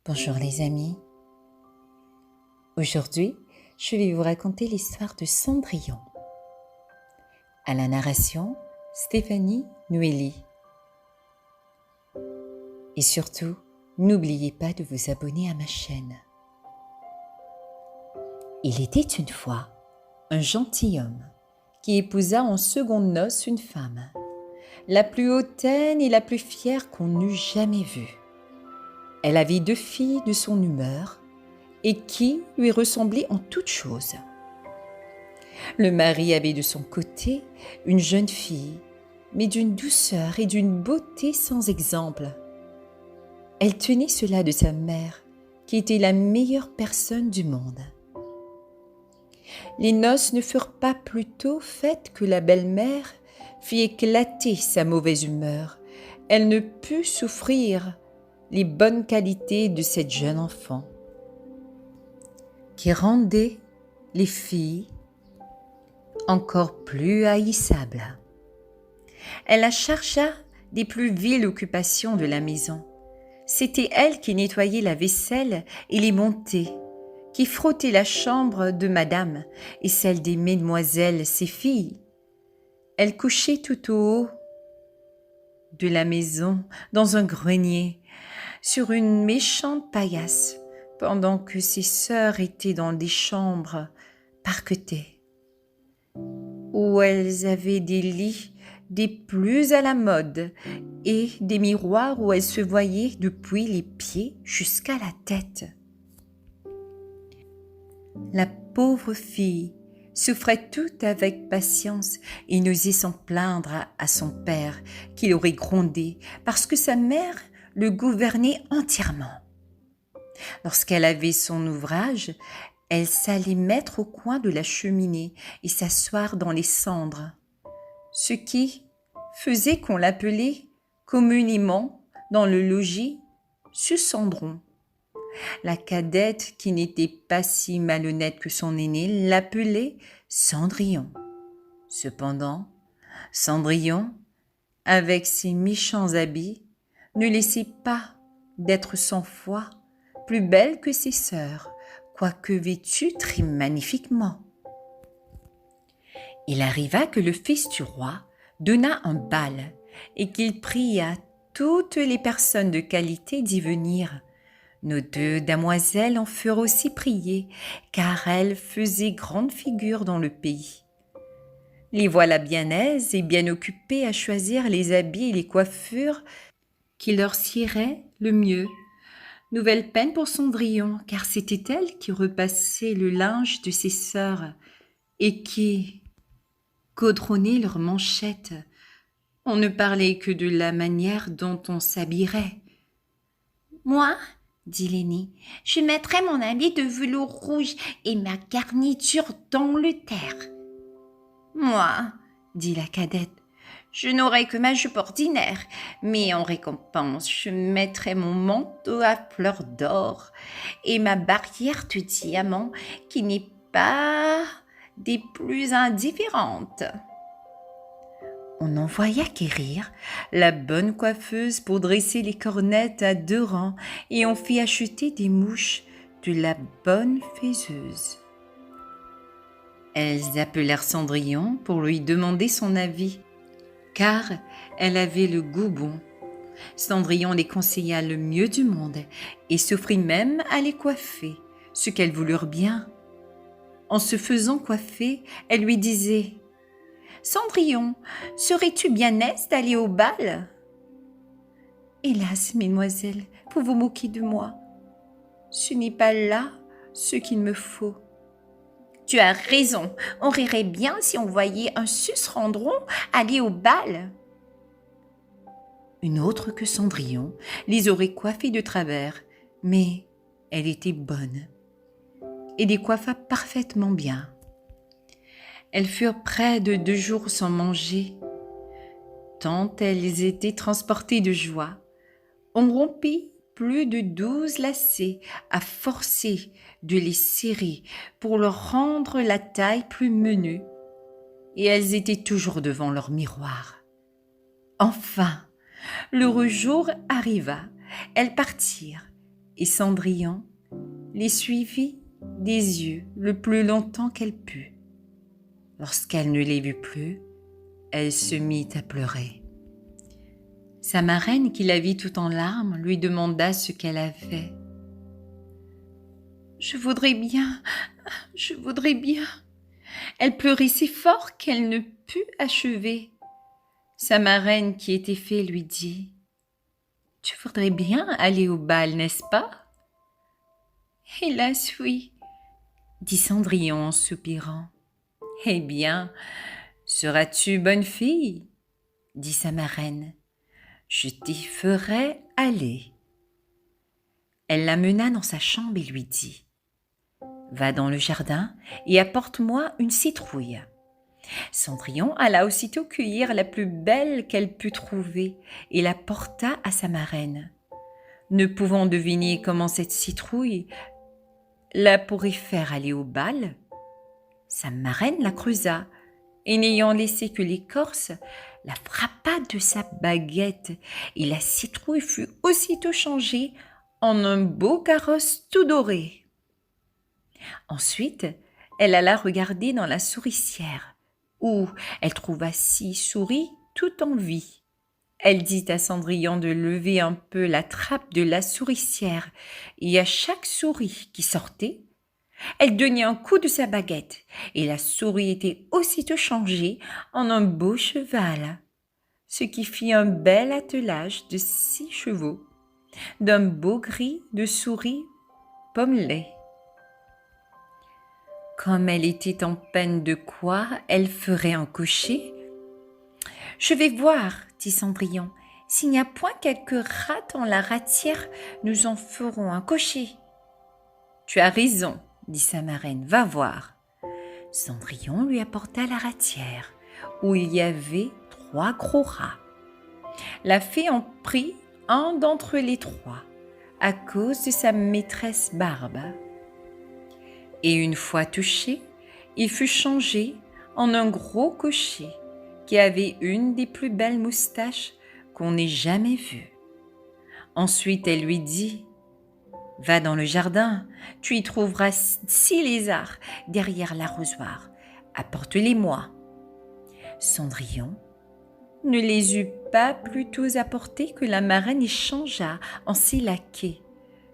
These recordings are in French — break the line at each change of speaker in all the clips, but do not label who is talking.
Bonjour les amis. Aujourd'hui, je vais vous raconter l'histoire de Cendrillon. À la narration, Stéphanie Nueli. Et surtout, n'oubliez pas de vous abonner à ma chaîne. Il était une fois un gentilhomme qui épousa en secondes noces une femme, la plus hautaine et la plus fière qu'on eût jamais vue. Elle avait 2 filles de son humeur et qui lui ressemblaient en toutes choses. Le mari avait de son côté une jeune fille, mais d'une douceur et d'une beauté sans exemple. Elle tenait cela de sa mère, qui était la meilleure personne du monde. Les noces ne furent pas plus tôt faites que la belle-mère fit éclater sa mauvaise humeur. Elle ne put souffrir les bonnes qualités de cette jeune enfant, qui rendait les filles encore plus haïssables. Elle la chargea des plus viles occupations de la maison. C'était elle qui nettoyait la vaisselle et les montait, qui frottait la chambre de madame et celle des mesdemoiselles, ses filles. Elle couchait tout au haut de la maison, dans un grenier, sur une méchante paillasse, pendant que ses sœurs étaient dans des chambres parquetées, où elles avaient des lits des plus à la mode et des miroirs où elles se voyaient depuis les pieds jusqu'à la tête. La pauvre fille souffrait tout avec patience et n'osait s'en plaindre à son père, qui l'aurait grondé parce que sa mère le gouvernait entièrement. Lorsqu'elle avait son ouvrage, elle s'allait mettre au coin de la cheminée et s'asseoir dans les cendres, ce qui faisait qu'on l'appelait communément dans le logis Sucendron. La cadette, qui n'était pas si malhonnête que son aînée, l'appelait Cendrillon. Cependant, Cendrillon, avec ses méchants habits, ne laissait pas d'être 100 fois plus belle que ses sœurs, quoique vêtue très magnifiquement. Il arriva que le fils du roi donna un bal et qu'il pria toutes les personnes de qualité d'y venir. Nos 2 damoiselles en furent aussi priées, car elles faisaient grande figure dans le pays. Les voilà bien aises et bien occupées à choisir les habits et les coiffures qui leur siéraient le mieux. Nouvelle peine pour Cendrillon, car c'était elle qui repassait le linge de ses sœurs et qui gaudronnait leurs manchettes. On ne parlait que de la manière dont on s'habillerait. « Moi, dit l'aînée, je mettrai mon habit de velours rouge et ma garniture d'Angleterre. »« Moi, dit la cadette, je n'aurai que ma jupe ordinaire, mais en récompense, je mettrai mon manteau à fleurs d'or et ma barrière de diamants qui n'est pas des plus indifférentes. » On envoya quérir la bonne coiffeuse pour dresser les cornettes à 2 rangs et on fit acheter des mouches de la bonne faiseuse. Elles appelèrent Cendrillon pour lui demander son avis, car elle avait le goût bon. Cendrillon les conseilla le mieux du monde et s'offrit même à les coiffer, ce qu'elles voulurent bien. En se faisant coiffer, elle lui disait « Cendrillon, serais-tu bien aise d'aller au bal ?»« Hélas, mesdemoiselles, vous vous moquez de moi. Ce n'est pas là ce qu'il me faut. »« Tu as raison, on rirait bien si on voyait un Sucendron aller au bal. » Une autre que Cendrillon les aurait coiffées de travers, mais elle était bonne et les coiffa parfaitement bien. Elles furent près de 2 jours sans manger, tant elles étaient transportées de joie. On rompit plus de 12 lacets à forcer de les serrer pour leur rendre la taille plus menue, et elles étaient toujours devant leur miroir. Enfin, l'heureux jour arriva. Elles partirent, et Cendrillon les suivit des yeux le plus longtemps qu'elle put. Lorsqu'elle ne les vit plus, elle se mit à pleurer. Sa marraine, qui la vit tout en larmes, lui demanda ce qu'elle avait. « Je voudrais bien. Elle pleurait si fort qu'elle ne put achever. Sa marraine, qui était fée, lui dit « Tu voudrais bien aller au bal, n'est-ce pas ?»« Hélas, oui, » dit Cendrillon en soupirant. « Eh bien, seras-tu bonne fille ?» dit sa marraine. « Je t'y ferai aller. » Elle la mena dans sa chambre et lui dit « Va dans le jardin et apporte-moi une citrouille. » Cendrillon alla aussitôt cueillir la plus belle qu'elle put trouver et la porta à sa marraine. Ne pouvant deviner comment cette citrouille la pourrait faire aller au bal, sa marraine la creusa et n'ayant laissé que l'écorce, la frappa de sa baguette et la citrouille fut aussitôt changée en un beau carrosse tout doré. Ensuite, elle alla regarder dans la souricière, où elle trouva 6 souris tout en vie. Elle dit à Cendrillon de lever un peu la trappe de la souricière, et à chaque souris qui sortait, elle donnait un coup de sa baguette, et la souris était aussitôt changée en un beau cheval, ce qui fit un bel attelage de 6 chevaux, d'un beau gris de souris pommelées. Comme elle était en peine de quoi elle ferait un cocher, « Je vais voir, dit Cendrillon, s'il n'y a point quelques rats dans la ratière, nous en ferons un cocher. »« Tu as raison, dit sa marraine, va voir. » Cendrillon lui apporta la ratière, où il y avait 3 gros rats. La fée en prit un d'entre les 3, à cause de sa maîtresse Barbe. Et une fois touché, il fut changé en un gros cocher qui avait une des plus belles moustaches qu'on ait jamais vues. Ensuite, elle lui dit « Va dans le jardin, tu y trouveras 6 lézards derrière l'arrosoir. Apporte-les-moi. » Cendrillon ne les eut pas plutôt apportés que la marraine y changea en 6 laquais,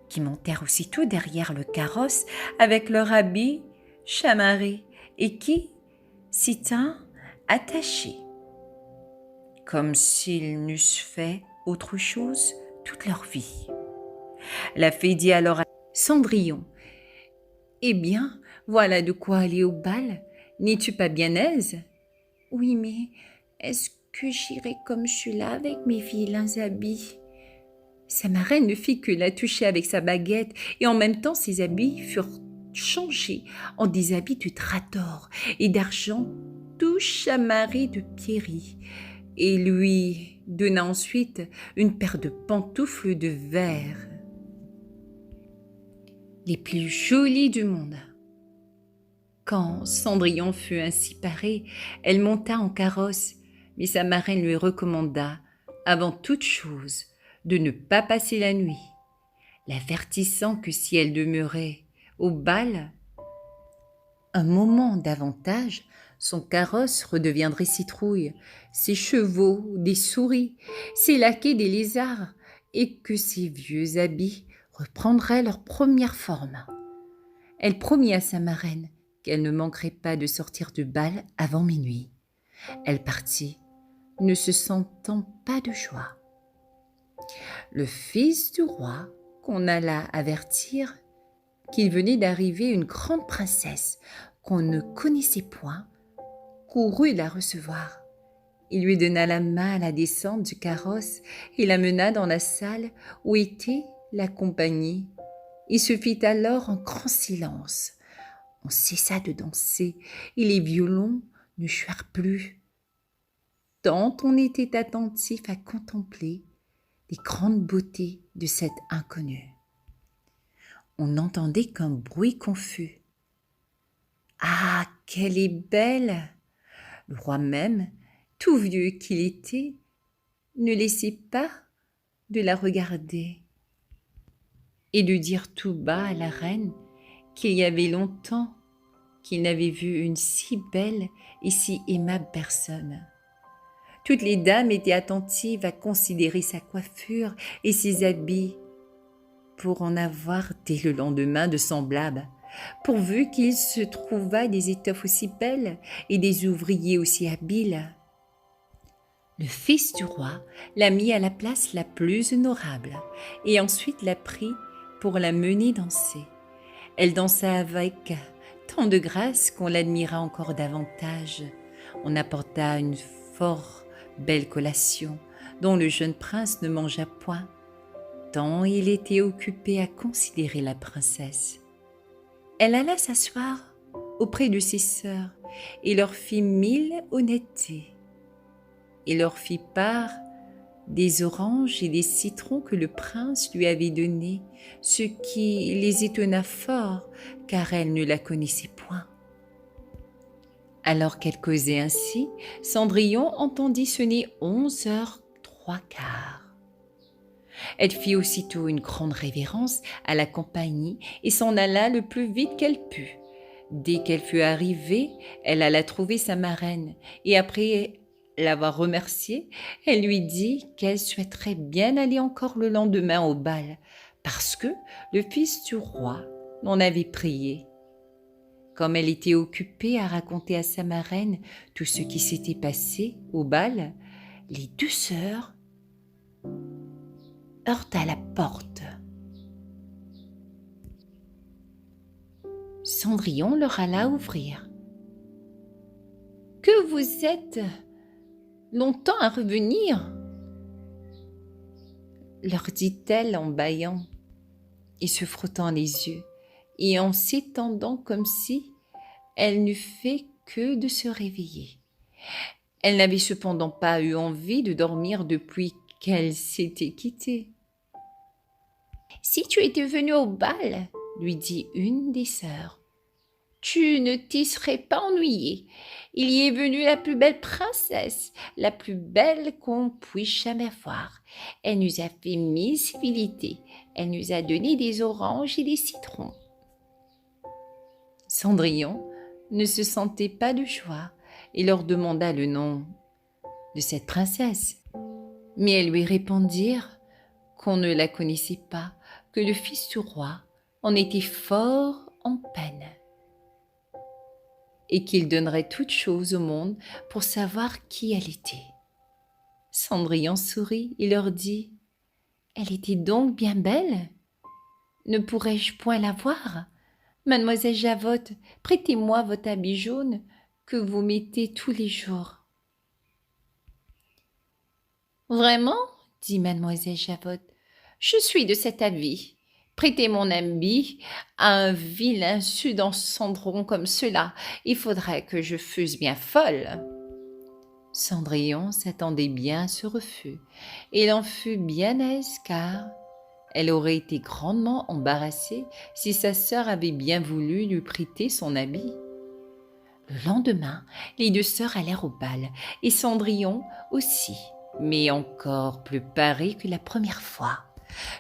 qui montèrent aussitôt derrière le carrosse avec leurs habits chamarrés et qui s'y tinrent attachés, comme s'ils n'eussent fait autre chose toute leur vie. La fée dit alors à Cendrillon « Eh bien, voilà de quoi aller au bal. N'es-tu pas bien aise ?»« Oui, mais est-ce que j'irai comme celui-là avec mes vilains habits ?» Sa marraine ne fit que la toucher avec sa baguette et en même temps ses habits furent changés en des habits de drap d'or et d'argent tout chamarrés de pierreries et lui donna ensuite une paire de pantoufles de verre, les plus jolies du monde. Quand Cendrillon fut ainsi parée, elle monta en carrosse, mais sa marraine lui recommanda, avant toute chose, de ne pas passer la nuit, l'avertissant que si elle demeurait au bal un moment davantage, son carrosse redeviendrait citrouille, ses chevaux des souris, ses laquais des lézards, et que ses vieux habits reprendraient leur première forme. Elle promit à sa marraine qu'elle ne manquerait pas de sortir du bal avant minuit. Elle partit, ne se sentant pas de joie. Le fils du roi, qu'on alla avertir qu'il venait d'arriver une grande princesse qu'on ne connaissait point, courut la recevoir. Il lui donna la main à la descente du carrosse et la mena dans la salle où était la compagnie. Il se fit alors un grand silence. On cessa de danser et les violons ne jouèrent plus, tant on était attentif à contempler les grandes beautés de cette inconnue. On n'entendait qu'un bruit confus. « Ah, qu'elle est belle !» Le roi même, tout vieux qu'il était, ne laissait pas de la regarder. et de dire tout bas à la reine qu'il y avait longtemps qu'il n'avait vu une si belle et si aimable personne. Toutes les dames étaient attentives à considérer sa coiffure et ses habits pour en avoir dès le lendemain de semblables, pourvu qu'il se trouvât des étoffes aussi belles et des ouvriers aussi habiles. Le fils du roi la mit à la place la plus honorable et ensuite la prit pour la mener danser. Elle dansa avec tant de grâce qu'on l'admira encore davantage. On apporta une fort belle collation dont le jeune prince ne mangea point, tant il était occupé à considérer la princesse. Elle alla s'asseoir auprès de ses sœurs et leur fit 1000 honnêtetés. Et leur fit part des oranges et des citrons que le prince lui avait donnés, ce qui les étonna fort, car elle ne la connaissait point. Alors qu'elle causait ainsi, Cendrillon entendit sonner 11h03. Elle fit aussitôt une grande révérence à la compagnie et s'en alla le plus vite qu'elle put. Dès qu'elle fut arrivée, elle alla trouver sa marraine et après l'avoir remerciée, elle lui dit qu'elle souhaiterait bien aller encore le lendemain au bal parce que le fils du roi l'en avait prié. Comme elle était occupée à raconter à sa marraine tout ce qui s'était passé au bal, les deux sœurs heurtent à la porte. Cendrillon leur alla ouvrir. « Que vous êtes longtemps à revenir ?» leur dit-elle en bâillant et se frottant les yeux et en s'étendant comme si elle n'eût fait que de se réveiller. Elle n'avait cependant pas eu envie de dormir depuis qu'elle s'était quittée. « Si tu étais venue au bal, lui dit une des sœurs, tu ne t'y serais pas ennuyée. Il y est venu la plus belle princesse, la plus belle qu'on puisse jamais voir. Elle nous a fait 1000 civilités. Elle nous a donné des oranges et des citrons. » Cendrillon ne se sentait pas de joie et leur demanda le nom de cette princesse. Mais elles lui répondirent qu'on ne la connaissait pas, que le fils du roi en était fort en peine et qu'il donnerait toute chose au monde pour savoir qui elle était. Cendrillon sourit et leur dit « Elle était donc bien belle? Ne pourrais-je point la voir? Mademoiselle Javotte, prêtez-moi votre habit jaune que vous mettez tous les jours. » « Vraiment, dit mademoiselle Javotte, je suis de cet avis. Prêtez mon habit à un vilain Cendrillon comme cela. Il faudrait que je fusse bien folle. » Cendrillon s'attendait bien à ce refus, et il en fut bien aise car elle aurait été grandement embarrassée si sa sœur avait bien voulu lui prêter son habit. Le lendemain, les deux sœurs allèrent au bal, et Cendrillon aussi, mais encore plus parée que la première fois.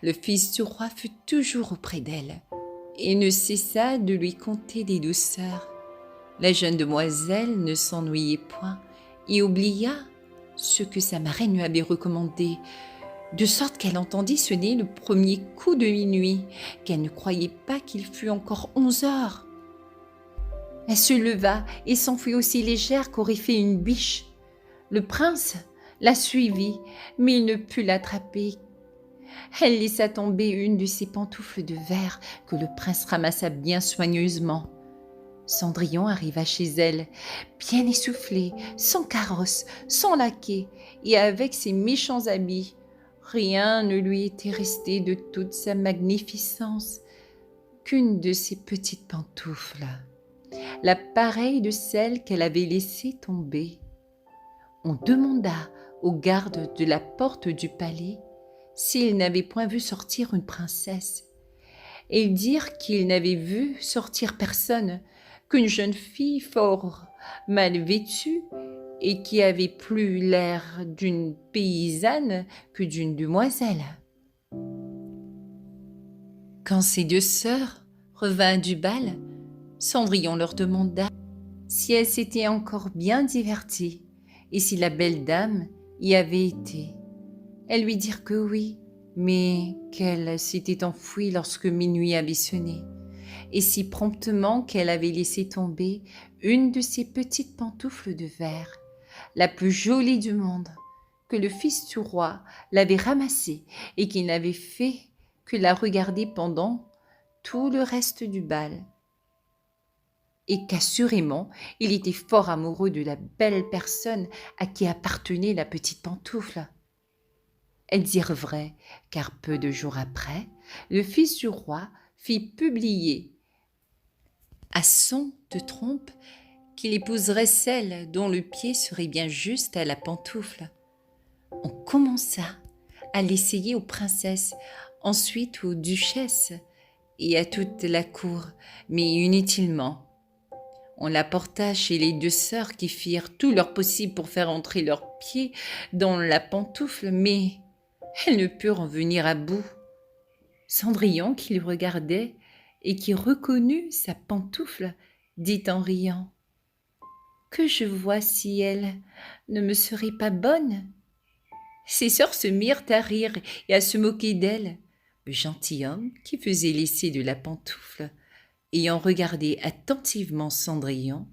Le fils du roi fut toujours auprès d'elle et ne cessa de lui conter des douceurs. La jeune demoiselle ne s'ennuyait point et oublia ce que sa marraine lui avait recommandé, de sorte qu'elle entendit sonner le premier coup de minuit, qu'elle ne croyait pas qu'il fût encore 11h. Elle se leva et s'enfuit aussi légère qu'aurait fait une biche. Le prince la suivit, mais il ne put l'attraper. Elle laissa tomber une de ses pantoufles de verre que le prince ramassa bien soigneusement. Cendrillon arriva chez elle, bien essoufflée, sans carrosse, sans laquais et avec ses méchants habits. Rien ne lui était resté de toute sa magnificence qu'une de ses petites pantoufles, la pareille de celle qu'elle avait laissée tomber. On demanda aux gardes de la porte du palais s'ils n'avaient point vu sortir une princesse. Et ils dirent qu'ils n'avaient vu sortir personne, qu'une jeune fille fort mal vêtue et qui avait plus l'air d'une paysanne que d'une demoiselle. Quand ces deux sœurs revinrent du bal, Cendrillon leur demanda si elles s'étaient encore bien diverties et si la belle dame y avait été. Elles lui dirent que oui, mais qu'elle s'était enfuie lorsque minuit avait sonné, et si promptement qu'elle avait laissé tomber une de ses petites pantoufles de verre, la plus jolie du monde, que le fils du roi l'avait ramassée et qu'il n'avait fait que la regarder pendant tout le reste du bal, et qu'assurément il était fort amoureux de la belle personne à qui appartenait la petite pantoufle. Elles dirent vrai, car peu de jours après, le fils du roi fit publier à son de trompe qu'il épouserait celle dont le pied serait bien juste à la pantoufle. On commença à l'essayer aux princesses, ensuite aux duchesses et à toute la cour, mais inutilement. On la porta chez les deux sœurs qui firent tout leur possible pour faire entrer leurs pieds dans la pantoufle, mais elles ne purent en venir à bout. Cendrillon, qui le regardait et qui reconnut sa pantoufle, dit en riant : « Que je vois si elle ne me serait pas bonne ?» Ses sœurs se mirent à rire et à se moquer d'elle. Le gentilhomme, qui faisait l'essai de la pantoufle, ayant regardé attentivement Cendrillon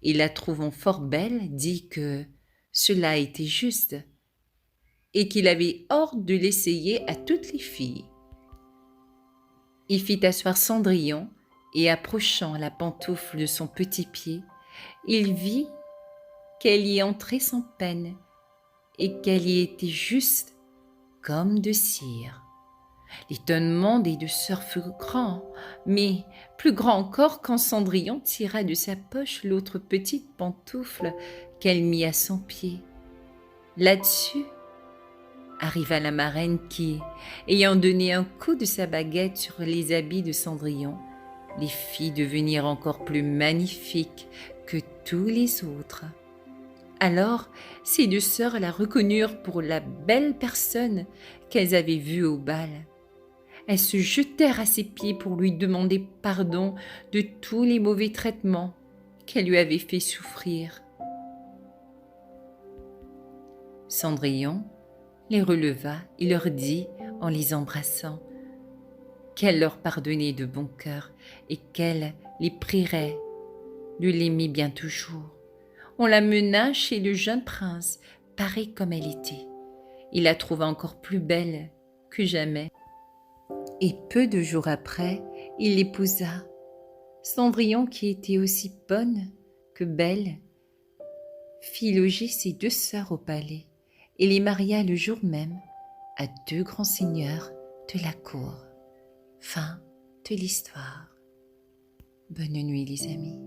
et la trouvant fort belle, dit que cela était juste et qu'il avait ordre de l'essayer à toutes les filles. Il fit asseoir Cendrillon et, approchant la pantoufle de son petit pied, il vit qu'elle y entrait sans peine et qu'elle y était juste comme de cire. L'étonnement des deux sœurs fut grand, mais plus grand encore quand Cendrillon tira de sa poche l'autre petite pantoufle qu'elle mit à son pied. Là-dessus arriva la marraine qui, ayant donné un coup de sa baguette sur les habits de Cendrillon, les fit devenir encore plus magnifiques que tous les autres. Alors, ces deux sœurs la reconnurent pour la belle personne qu'elles avaient vue au bal. Elles se jetèrent à ses pieds pour lui demander pardon de tous les mauvais traitements qu'elle lui avait fait souffrir. Cendrillon les releva et leur dit, en les embrassant, qu'elle leur pardonnait de bon cœur et qu'elle les prierait de l'aimer bien toujours. On la mena chez le jeune prince, pareille comme elle était. Il la trouva encore plus belle que jamais. Et peu de jours après, il l'épousa. Cendrillon, qui était aussi bonne que belle, fit loger ses deux sœurs au palais et les maria le jour même à deux grands seigneurs de la cour. Fin de l'histoire. Bonne nuit les amis.